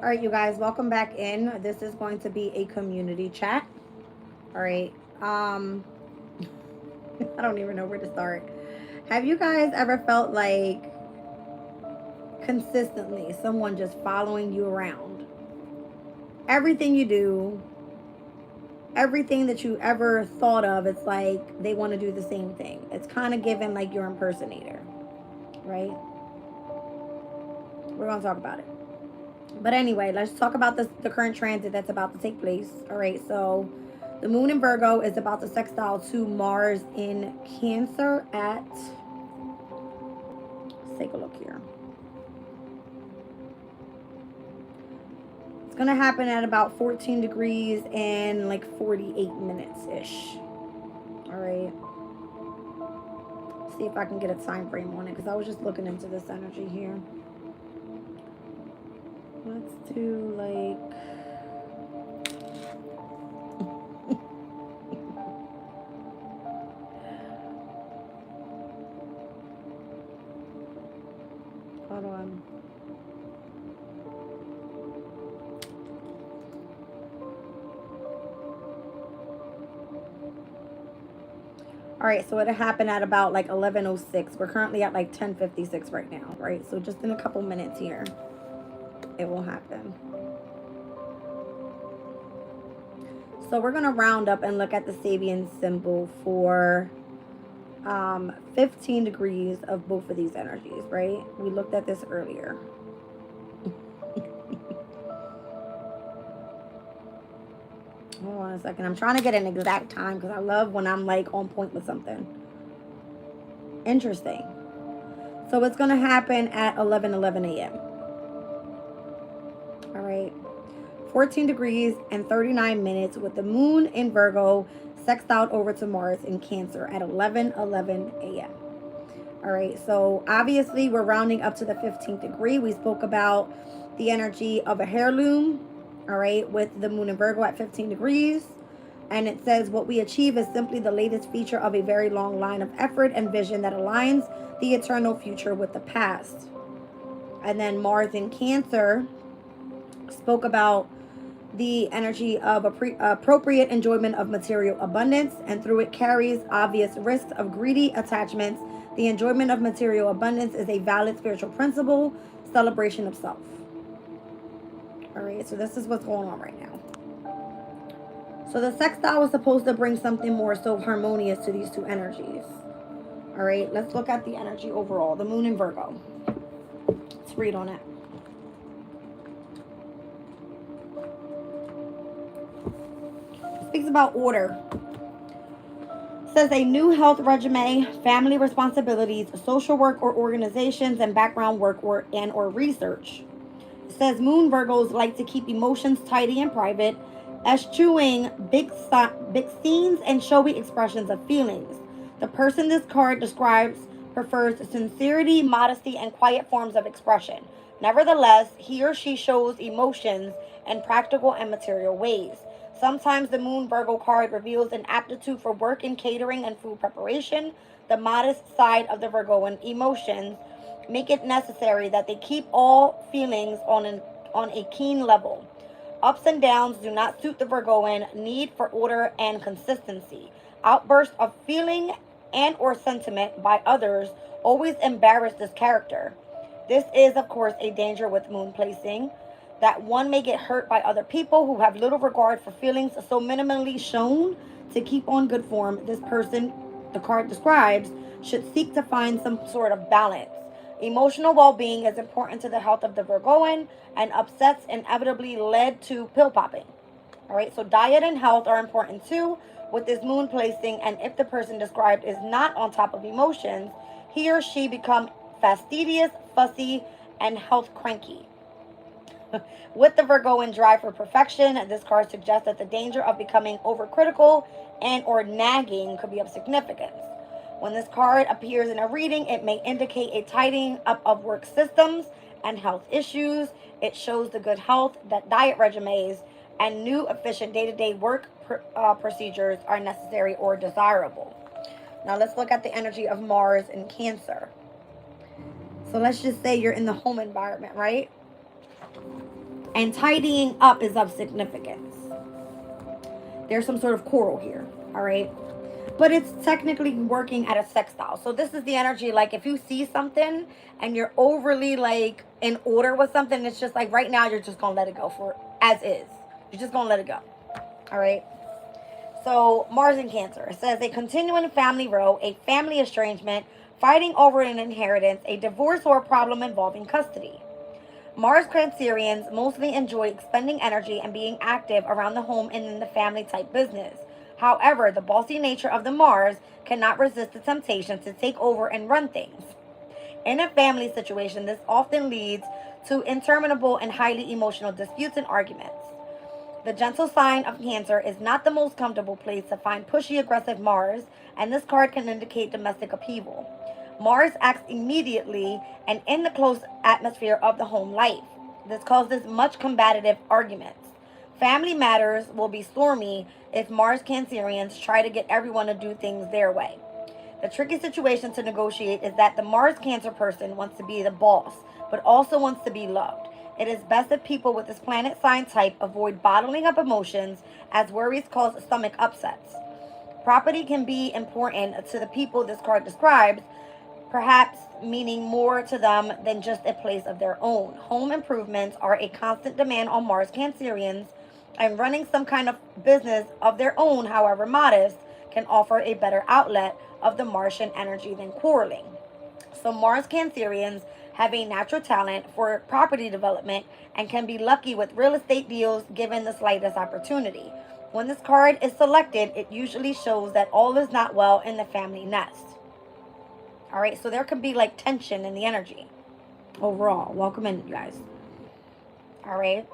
All right, you guys, welcome back in. This is going to be a community chat. All right. I don't even know where to start. Have you guys ever felt like consistently someone just following you around? Everything you do, everything that you ever thought of, it's like they want to do the same thing. It's kind of given like your impersonator, right? We're going to talk about it. But anyway, let's talk about the current transit that's about to take place. All right, so the moon in Virgo is about to sextile to Mars in Cancer at, let's take a look here. It's going to happen at about 14 degrees and like 48 minutes ish. All right. See if I can get a time frame on it because I was just looking into this energy here. Let's do like hold on. All right, so it happened at about like 11:06. We're currently at like 10:56 right now, right? So just in a couple minutes here, it will happen. So we're gonna round up and look at the Sabian symbol for 15 degrees of both of these energies, right? We looked at this earlier. Hold on a second. I'm trying to get an exact time because I love when I'm like on point with something. Interesting. So it's going to happen at 11:11 a.m. All right. 14 degrees and 39 minutes with the moon in Virgo sextile over to Mars in Cancer at 11:11 a.m. All right. So obviously we're rounding up to the 15th degree. We spoke about the energy of a heirloom. All right. With the moon in Virgo at 15 degrees. And it says what we achieve is simply the latest feature of a very long line of effort and vision that aligns the eternal future with the past. And then Mars in Cancer spoke about the energy of appropriate enjoyment of material abundance, and through it carries obvious risks of greedy attachments. The enjoyment of material abundance is a valid spiritual principle, celebration of self. All right, so this is what's going on right now. So the sextile is supposed to bring something more so harmonious to these two energies. All right, let's look at the energy overall. The moon in Virgo. Let's read on it. It speaks about order. It says a new health regimen, family responsibilities, social work or organizations, and background work or research. It says Moon Virgos like to keep emotions tidy and private, eschewing big scenes and showy expressions of feelings. The person this card describes prefers sincerity, modesty, and quiet forms of expression. Nevertheless, he or she shows emotions in practical and material ways. Sometimes the Moon Virgo card reveals an aptitude for work in catering and food preparation. The modest side of the Virgoan emotions make it necessary that they keep all feelings on a keen level. Ups and downs do not suit the Virgoan need for order and consistency. Outbursts of feeling and or sentiment by others always embarrass this character. This is, of course, a danger with moon placing, that one may get hurt by other people who have little regard for feelings so minimally shown. To keep on good form, this person the card describes should seek to find some sort of balance. Emotional well being is important to the health of the Virgoan, and upsets inevitably led to pill popping. All right, so diet and health are important too with this moon placing, and if the person described is not on top of emotions, he or she become fastidious, fussy, and health cranky. With the Virgoan drive for perfection, this card suggests that the danger of becoming overcritical and or nagging could be of significance. When this card appears in a reading, it may indicate a tidying up of work systems and health issues. It shows the good health that diet regimens and new efficient day-to-day work procedures are necessary or desirable. Now let's look at the energy of Mars in Cancer. So let's just say you're in the home environment, right? And tidying up is of significance. There's some sort of quarrel here, all right? But it's technically working at a sextile. So this is the energy, like if you see something and you're overly like in order with something, it's just like right now you're just gonna let it go for as is. You're just gonna let it go. All right. So Mars in Cancer, it says a continuing family row, a family estrangement, fighting over an inheritance, a divorce, or a problem involving custody. Mars Cancerians mostly enjoy expending energy and being active around the home and in the family type business. However, the bossy nature of the Mars cannot resist the temptation to take over and run things. In a family situation, this often leads to interminable and highly emotional disputes and arguments. The gentle sign of Cancer is not the most comfortable place to find pushy, aggressive Mars, and this card can indicate domestic upheaval. Mars acts immediately and in the close atmosphere of the home life. This causes much combative arguments. Family matters will be stormy if Mars Cancerians try to get everyone to do things their way. The tricky situation to negotiate is that the Mars Cancer person wants to be the boss, but also wants to be loved. It is best if people with this planet sign type avoid bottling up emotions, as worries cause stomach upsets. Property can be important to the people this card describes, perhaps meaning more to them than just a place of their own. Home improvements are a constant demand on Mars Cancerians, and running some kind of business of their own, however modest, can offer a better outlet of the Martian energy than quarreling. So Mars Cancerians have a natural talent for property development and can be lucky with real estate deals given the slightest opportunity. When this card is selected, it usually shows that all is not well in the family nest. All right, so there could be like tension in the energy overall. Welcome in, you guys. All right.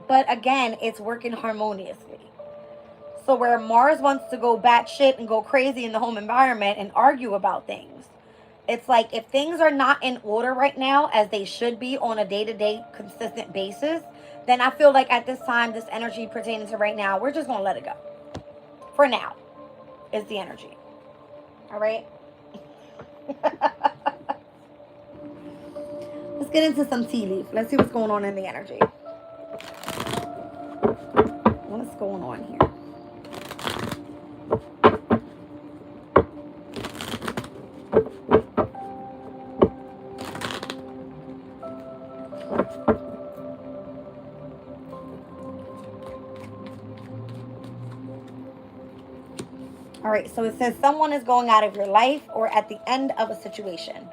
But again, it's working harmoniously. So where Mars wants to go batshit and go crazy in the home environment and argue about things, it's like if things are not in order right now as they should be on a day-to-day consistent basis, then I feel like at this time, this energy pertaining to right now, we're just going to let it go. For now, is the energy. All right? Let's get into some tea leaf. Let's see what's going on in the energy. What's going on here? All right, so it says someone is going out of your life or at the end of a situation.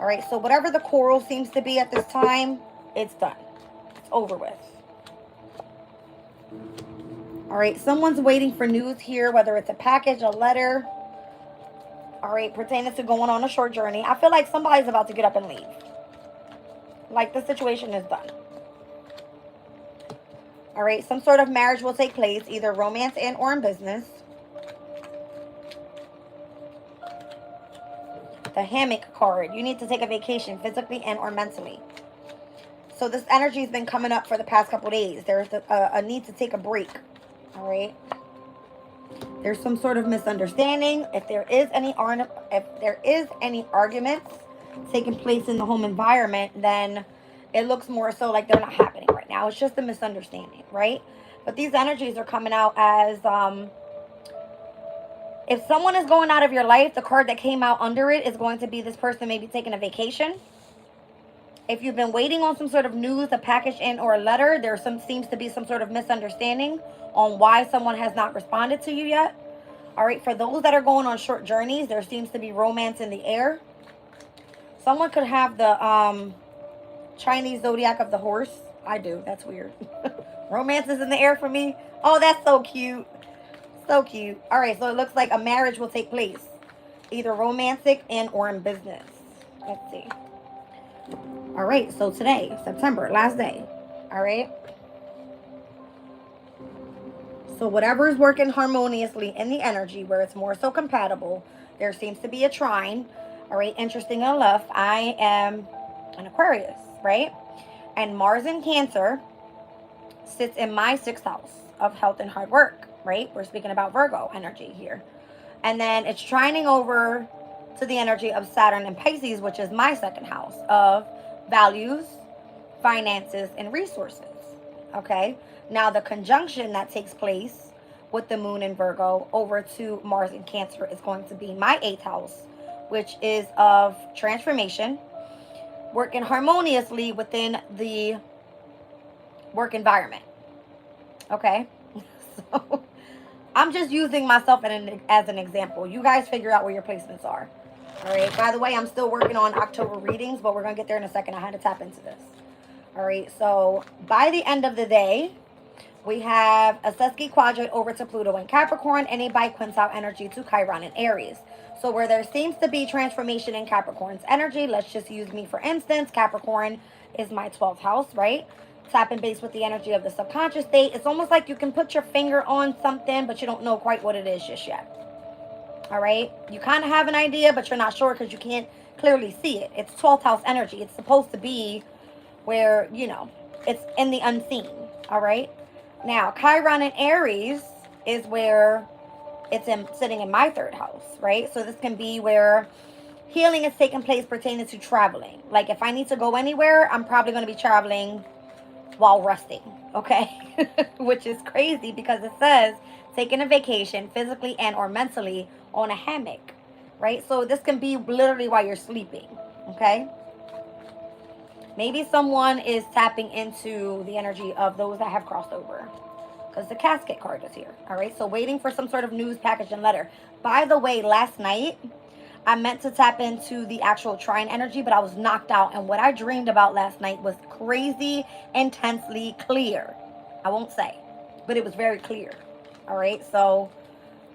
All right, so whatever the quarrel seems to be at this time, it's done. It's over with. All right, someone's waiting for news here, whether it's a package, a letter. All right, pertaining to going on a short journey. I feel like somebody's about to get up and leave. Like the situation is done. All right, some sort of marriage will take place, either romance and or in business. The hammock card. You need to take a vacation physically and or mentally. So this energy has been coming up for the past couple days. There's a need to take a break. All right. There's some sort of misunderstanding. If there is any arguments taking place in the home environment, then it looks more so like they're not happening right now. It's just a misunderstanding, right? But these energies are coming out as if someone is going out of your life, the card that came out under it is going to be this person maybe taking a vacation. If you've been waiting on some sort of news, a package in or a letter, there seems to be some sort of misunderstanding on why someone has not responded to you yet. All right, for those that are going on short journeys, there seems to be romance in the air. Someone could have the Chinese zodiac of the horse. I do. That's weird. Romance is in the air for me. Oh, that's so cute. So cute. All right, so it looks like a marriage will take place, either romantic and or in business. Let's see. All right, so today, September, last day. All right. So whatever is working harmoniously in the energy where it's more so compatible, there seems to be a trine. All right, interesting enough, I am an Aquarius, right? And Mars in Cancer sits in my 6th house of health and hard work. Right? We're speaking about Virgo energy here. And then it's trining over to the energy of Saturn and Pisces, which is my 2nd house of values, finances, and resources. Okay? Now, the conjunction that takes place with the moon in Virgo over to Mars in Cancer is going to be my 8th house, which is of transformation, working harmoniously within the work environment. Okay? So I'm just using myself as an example. You guys figure out where your placements are. All right. By the way, I'm still working on October readings, but we're going to get there in a second. I had to tap into this. All right. So by the end of the day, we have a Sesqui quadrant over to Pluto in Capricorn and a biquintile energy to Chiron in Aries. So where there seems to be transformation in Capricorn's energy, let's just use me for instance. Capricorn is my 12th house, right? Tapping base with the energy of the subconscious state. It's almost like you can put your finger on something, but you don't know quite what it is just yet. All right? You kind of have an idea, but you're not sure because you can't clearly see it. It's 12th house energy. It's supposed to be where, you know, it's in the unseen. All right? Now, Chiron in Aries is where it's sitting in my 3rd house, right? So this can be where healing is taking place pertaining to traveling. Like if I need to go anywhere, I'm probably going to be traveling while resting, okay? Which is crazy because it says taking a vacation physically and or mentally on a hammock, right? So this can be literally while you're sleeping, okay? Maybe someone is tapping into the energy of those that have crossed over because the casket card is here, all right? So waiting for some sort of news, package, and letter. By the way, last night, I meant to tap into the actual trine energy, but I was knocked out. And what I dreamed about last night was crazy, intensely clear. I won't say, but it was very clear. All right. So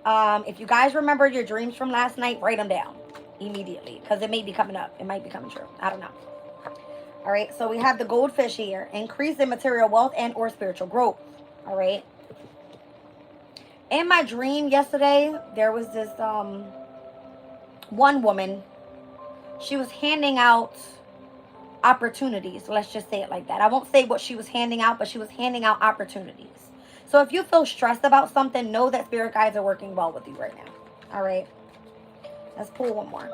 if you guys remember your dreams from last night, write them down immediately because it may be coming up. It might be coming true. I don't know. All right. So we have the goldfish here. Increase in material wealth and or spiritual growth. All right. In my dream yesterday, there was this one woman, she was handing out opportunities. Let's just say it like that. I won't say what she was handing out, but she was handing out opportunities. So if you feel stressed about something, know that spirit guides are working well with you right now. All right. Let's pull one more.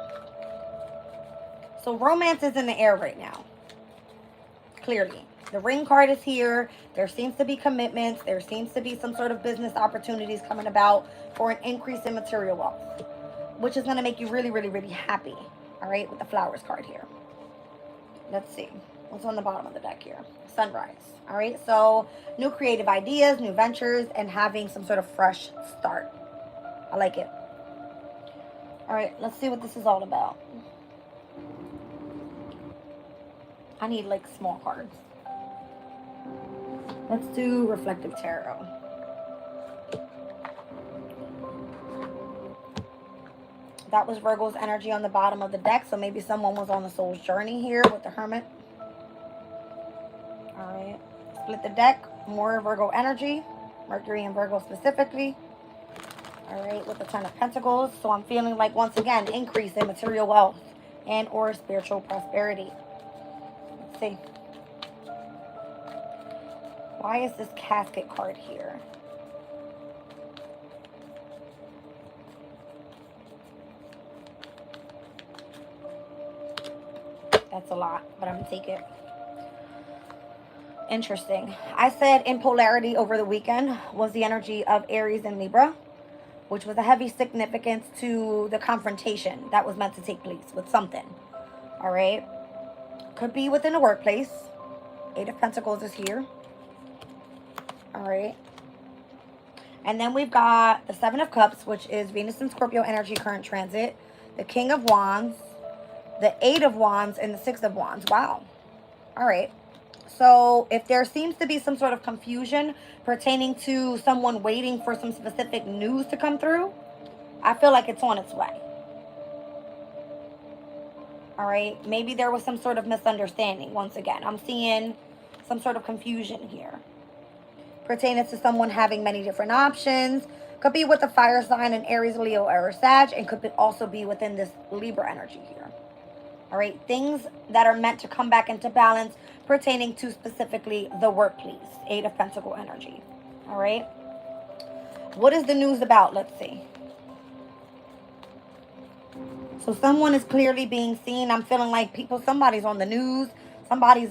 So romance is in the air right now. Clearly. The ring card is here. There seems to be commitments. There seems to be some sort of business opportunities coming about for an increase in material wealth, which is going to make you really, really, really happy. All right, with the flowers card here. Let's see. What's on the bottom of the deck here? Sunrise. All right, so new creative ideas, new ventures, and having some sort of fresh start. I like it. All right, let's see what this is all about. I need like small cards. Let's do Reflective Tarot. That was Virgo's energy on the bottom of the deck. So maybe someone was on the soul's journey here with the Hermit. All right. Split the deck. More Virgo energy. Mercury and Virgo specifically. All right. With the Ten of Pentacles. So I'm feeling like, once again, increase in material wealth and or spiritual prosperity. Let's see. Why is this casket card here? That's a lot, but I'm going to take it. Interesting. I said in polarity over the weekend was the energy of Aries and Libra, which was a heavy significance to the confrontation that was meant to take place with something. All right. Could be within the workplace. Eight of Pentacles is here. All right. And then we've got the Seven of Cups, which is Venus and Scorpio energy current transit. The King of Wands. The Eight of Wands and the Six of Wands. Wow. All right. So if there seems to be some sort of confusion pertaining to someone waiting for some specific news to come through, I feel like it's on its way. All right. Maybe there was some sort of misunderstanding. Once again, I'm seeing some sort of confusion here pertaining to someone having many different options. Could be with the fire sign in Aries, Leo, or Sag, and could also be within this Libra energy here. All right, things that are meant to come back into balance pertaining to specifically the workplace. Eight of Pentacle energy. All right. What is the news about? Let's see. So someone is clearly being seen. I'm feeling like somebody's on the news. Somebody's